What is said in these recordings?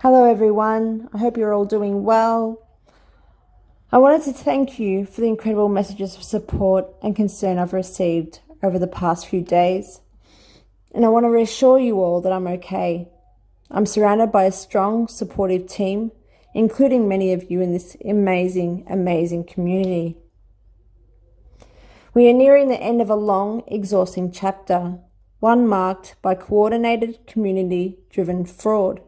Hello everyone, I hope you're all doing well. I wanted to thank you for the incredible messages of support and concern I've received over the past few days. And I want to reassure you all that I'm okay. I'm surrounded by a strong, supportive team, including many of you in this amazing, amazing community. We are nearing the end of a long, exhausting chapter, one marked by coordinated, community-driven fraud.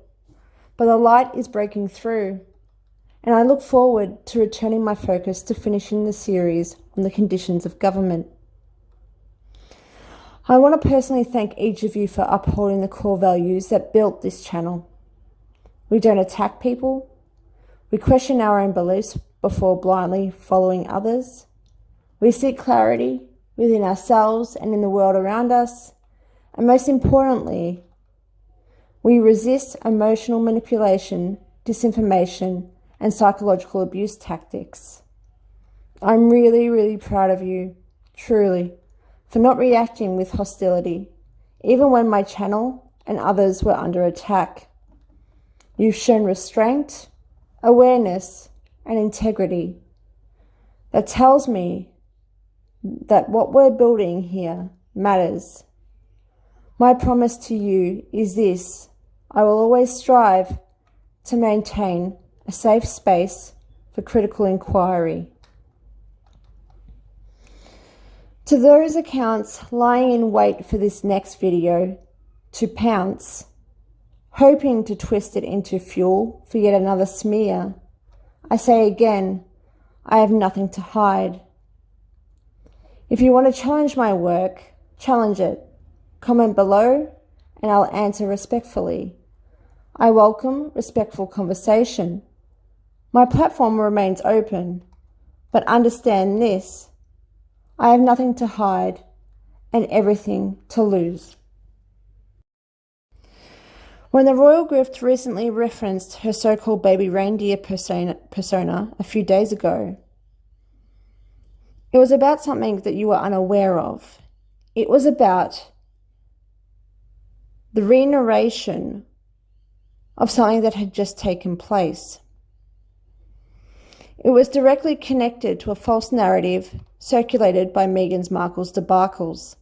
But the light is breaking through, and I look forward to returning my focus to finishing the series on the conditions of government. I want to personally thank each of you for upholding the core values that built this channel. We don't attack people. We question our own beliefs before blindly following others. We seek clarity within ourselves and in the world around us. And most importantly, we resist emotional manipulation, disinformation, and psychological abuse tactics. I'm really proud of you, truly, for not reacting with hostility, even when my channel and others were under attack. You've shown restraint, awareness, and integrity. That tells me that what we're building here matters. My promise to you is this: I will always strive to maintain a safe space for critical inquiry. To those accounts lying in wait for this next video to pounce, hoping to twist it into fuel for yet another smear, I say again, I have nothing to hide. If you want to challenge my work, challenge it. Comment below and I'll answer respectfully. I welcome respectful conversation. My platform remains open, but understand this: I have nothing to hide and everything to lose. When the Royal Grift recently referenced her so-called baby reindeer persona a few days ago, it was about something that you were unaware of. It was about the re-narration of something that had just taken place. It was directly connected to a false narrative circulated by Meghan Markle's debacles,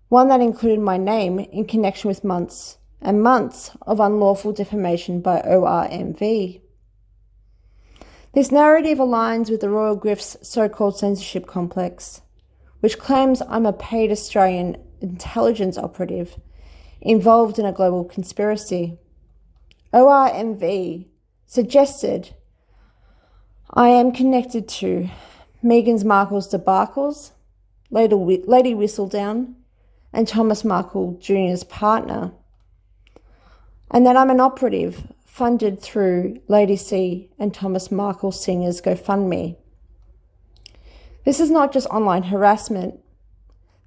one that included my name in connection with months and months of unlawful defamation by ORMV. This narrative aligns with the Royal Grift's so-called censorship complex, which claims I'm a paid Australian intelligence operative involved in a global conspiracy. ORMV suggested I am connected to Meghan Markle's debacles, Lady Whistledown, and Thomas Markle Jr.'s partner, and that I'm an operative funded through Lady C and Thomas Markle Sr.'s GoFundMe. This is not just online harassment.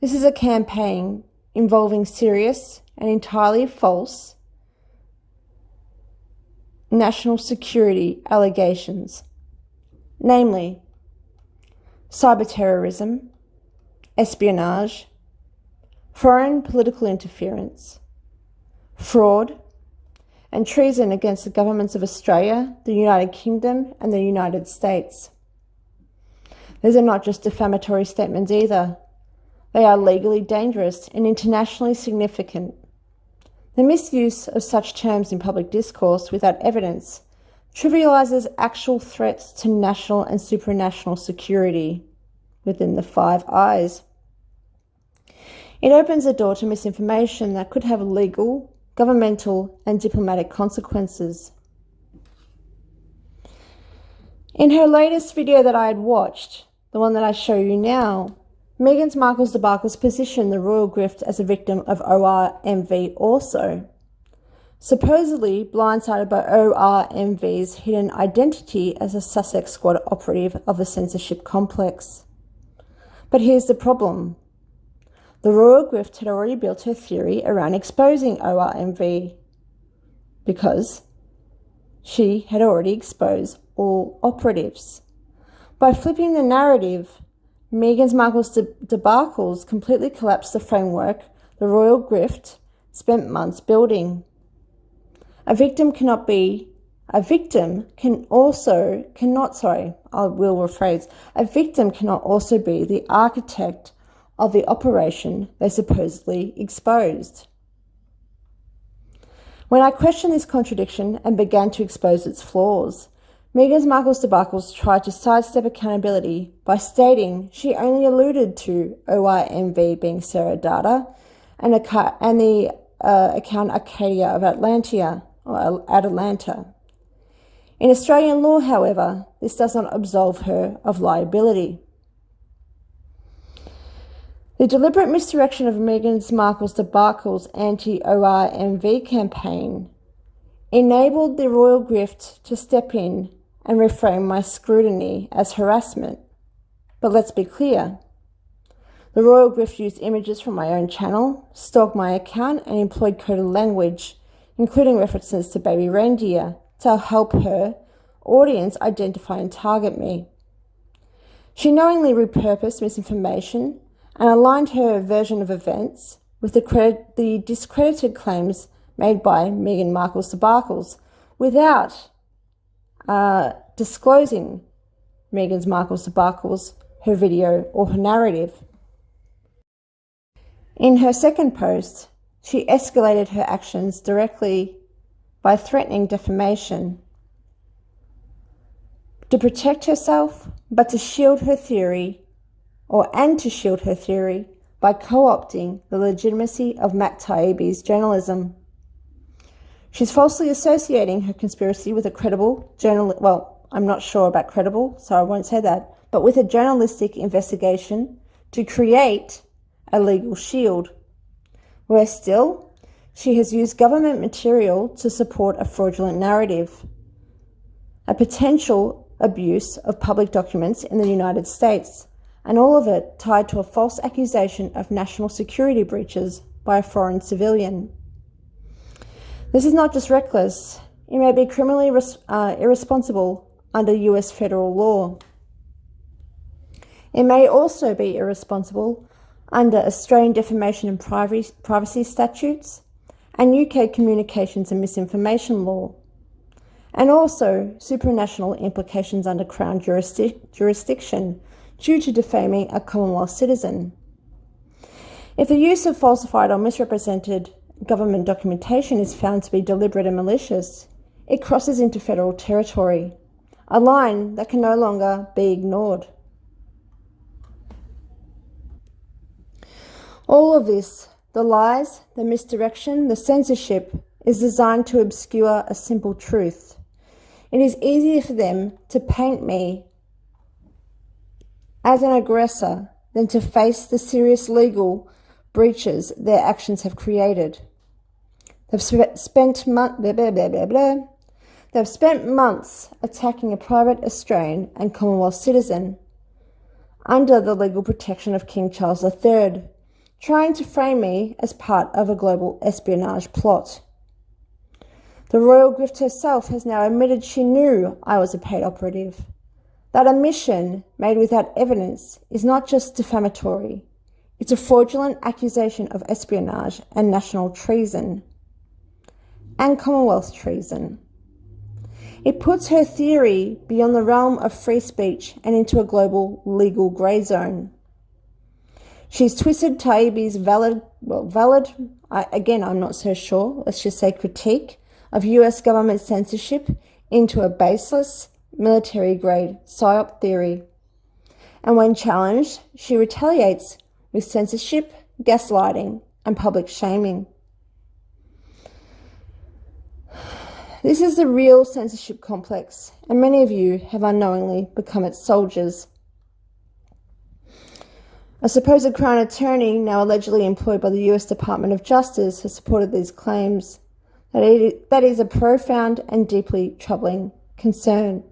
This is a campaign involving serious and entirely false national security allegations, namely cyber terrorism, espionage, foreign political interference, fraud, and treason against the governments of Australia, the United Kingdom, and the United States. These are not just defamatory statements either. They are legally dangerous and internationally significant. The misuse of such terms in public discourse without evidence trivializes actual threats to national and supranational security within the Five Eyes. It opens the door to misinformation that could have legal, governmental, and diplomatic consequences. In her latest video that I had watched, the one that I show you now, Meghan Markle's debacles position the Royal Grift as a victim of ORMV also, supposedly blindsided by ORMV's hidden identity as a Sussex Squad operative of the censorship complex. But here's the problem. The Royal Grift had already built her theory around exposing ORMV because she had already exposed all operatives. By flipping the narrative, Meghan Markle's debacles completely collapsed the framework the Royal Grift spent months building. A victim cannot be A victim can also cannot sorry, I will rephrase. A victim cannot also be the architect of the operation they supposedly exposed. When I questioned this contradiction and began to expose its flaws, Meghan Markle's debacles tried to sidestep accountability by stating she only alluded to OIMV being Sarah Data and the account Arcadia of Atlanta. In Australian law, however, this does not absolve her of liability. The deliberate misdirection of Meghan Markle's debacle's anti-OIMV campaign enabled the royal grift to step in and reframe my scrutiny as harassment. But let's be clear. The royal grift used images from my own channel, stalked my account, and employed coded language, including references to baby reindeer, to help her audience identify and target me. She knowingly repurposed misinformation and aligned her version of events with the discredited claims made by Meghan Markle's debacles without disclosing Meghan Markle's debacles, her video, or her narrative. In her second post, she escalated her actions directly by threatening defamation to protect herself, but to shield her theory, by co-opting the legitimacy of Matt Taibbi's journalism. She's falsely associating her conspiracy with a credible journalist. Well, I'm not sure about credible, so I won't say that, but with a journalistic investigation to create a legal shield. Worse still, she has used government material to support a fraudulent narrative, a potential abuse of public documents in the United States, and all of it tied to a false accusation of national security breaches by a foreign civilian. This is not just reckless, it may be criminally irresponsible under US federal law. It may also be irresponsible under Australian defamation and privacy statutes and UK communications and misinformation law, and also supranational implications under Crown jurisdiction due to defaming a Commonwealth citizen. If the use of falsified or misrepresented government documentation is found to be deliberate and malicious, it crosses into federal territory, a line that can no longer be ignored. All of this, the lies, the misdirection, the censorship, is designed to obscure a simple truth. It is easier for them to paint me as an aggressor than to face the serious legal breaches their actions have created. They've spent months attacking a private Australian and Commonwealth citizen under the legal protection of King Charles III, trying to frame me as part of a global espionage plot. The royal grift herself has now admitted she knew I was a paid operative. That admission, made without evidence, is not just defamatory. It's a fraudulent accusation of espionage and national treason, and Commonwealth treason. It puts her theory beyond the realm of free speech and into a global legal grey zone. She's twisted Taibbi's I'm not so sure, let's just say critique of US government censorship into a baseless, military-grade Psyop theory. And when challenged, she retaliates with censorship, gaslighting, and public shaming. This is the real censorship complex, and many of you have unknowingly become its soldiers. A supposed Crown attorney, now allegedly employed by the US Department of Justice, has supported these claims. That is a profound and deeply troubling concern.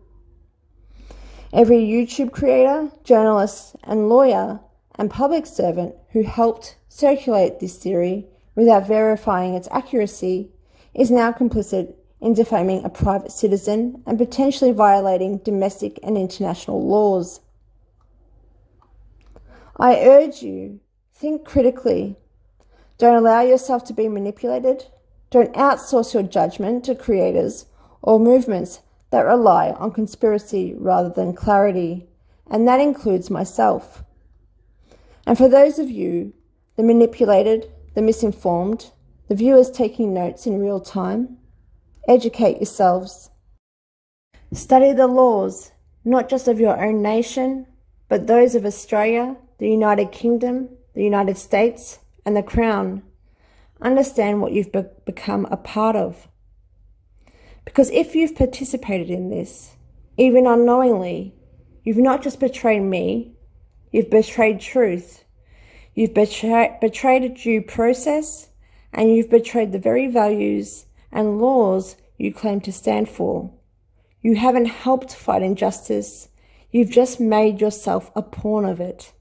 Every YouTube creator, journalist, and lawyer and public servant who helped circulate this theory without verifying its accuracy is now complicit in defaming a private citizen and potentially violating domestic and international laws. I urge you, think critically. Don't allow yourself to be manipulated. Don't outsource your judgment to creators or movements that rely on conspiracy rather than clarity, and that includes myself. And for those of you, the manipulated, the misinformed, the viewers taking notes in real time, educate yourselves. Study the laws, not just of your own nation, but those of Australia, the United Kingdom, the United States, and the Crown. Understand what you've become a part of. Because if you've participated in this, even unknowingly, you've not just betrayed me, you've betrayed truth. You've betrayed a due process, and you've betrayed the very values and laws you claim to stand for. You haven't helped fight injustice. You've just made yourself a pawn of it.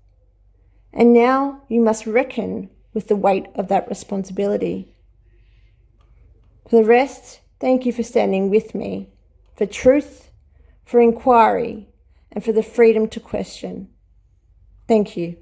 And now you must reckon with the weight of that responsibility. For the rest, thank you for standing with me, for truth, for inquiry, and for the freedom to question. Thank you.